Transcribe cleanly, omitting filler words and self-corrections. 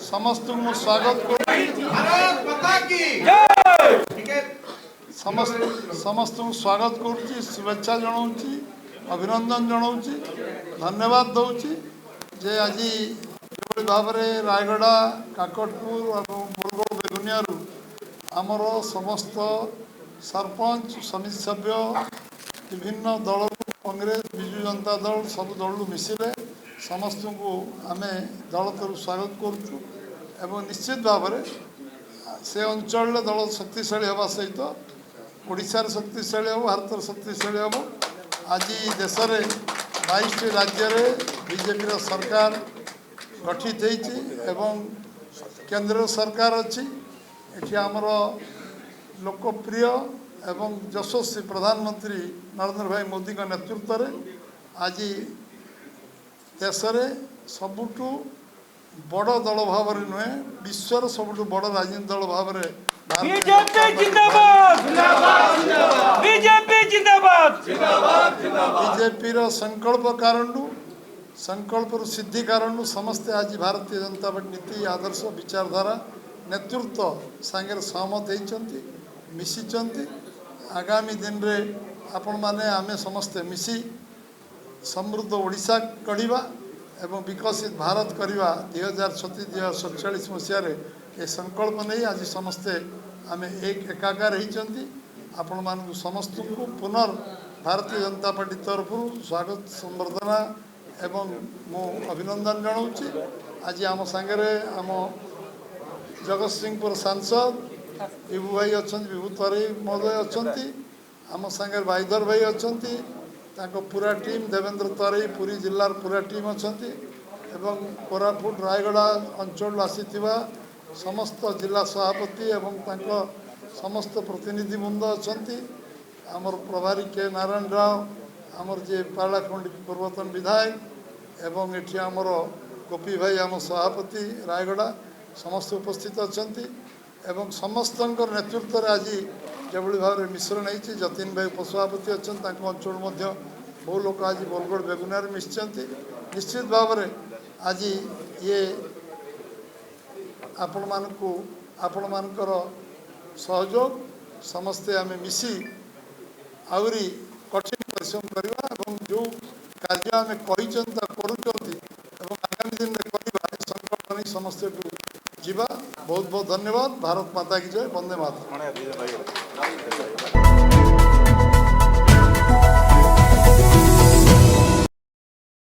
समस्त को स्वागत समस्त को स्वागत करुच्ची शुभेच्छा जनाऊँगी अभिनंदन जनाऊँगी धन्यवाद दूची जे आज भाव में रायगड़ा काकटपुर और बोरगड़ बेगुनिया आमर समस्त सरपंच समिति सभ्य विभिन्न दल कांग्रेस विजु जनता दल सब दल मिसिले समस्त को आम दल तरफ स्वागत करुचु एवं निश्चित भाव में से अंचल दल शक्तिशाली हवा सहित ओडिशार शक्तिशाली हम भारत शक्तिशाली हम आज देश में 22 राज्य में बीजेपी सरकार गठित एवं केंद्र सरकार अच्छी एटी आमर लोकप्रिय एवं यशस्वी प्रधानमंत्री नरेंद्र भाई मोदी का नेतृत्व में आज देश में सबुठु बड़ दल भाव में नुहे विश्वर सबुठु बड़ राजनीतिक दल भाव में बीजेपी संकल्प कारण संकल्प सिद्धि कारण समस्ते आज भारतीय जनता पार्टी नीति आदर्श विचारधारा नेतृत्व सांगे सहमत होती मिशिचंती आगामी दिन रे आपण माने आमे समस्ते मिसी समृद्ध ओडिशा गढ़ा एवं विकसित भारत करवा 2036-2047 मसीह ये संकल्प नहीं आज समस्ते आमे एक एकाकार होती आपण मान समस्त को पुनर् भारतीय जनता पार्टी तरफ स्वागत संबर्धना एवं मु अभिनंदन जनाऊँगी आज आम सांगे आम जगत सिंहपुर सांसद विभू भाई अच्छा विभू तरे महोदय अच्छा आम सांगे भाईधर भाई अच्छा पूरा टीम देवेंद्र तरे पुरी जिलार पूरा टीम अच्छा एवं कोरापुट रायगड़ा अंचल आसी समस्त जिला सभापति एवं समस्त प्रतिनिधि वृंद अच्छा आमर प्रभारी के नारायण राव आमर जे पालाखंडी पूर्वतन विधायक एवं एटी आमर गोपी भाई आम सभापति रायगड़ा समस्त उपस्थित अच्छा एवं समस्त नेतृत्व में आज जो भाव में मिश्रण होती जतिन भाई उपसभापति अच्छा अंचल बहु लोग आज बोलगड़ बेगुनिया मिशिंट निश्चित भाव में आज ये आपण मानकर सहयोग समस्ते आम मिसी आहरी कठिन परिश्रम करवा जो कार्य आम करुँच आगामी दिन में करवा संकल्प नहीं समस्ते जीवा बहुत बहुत धन्यवाद। भारत माता की जय। वंदे मातरम।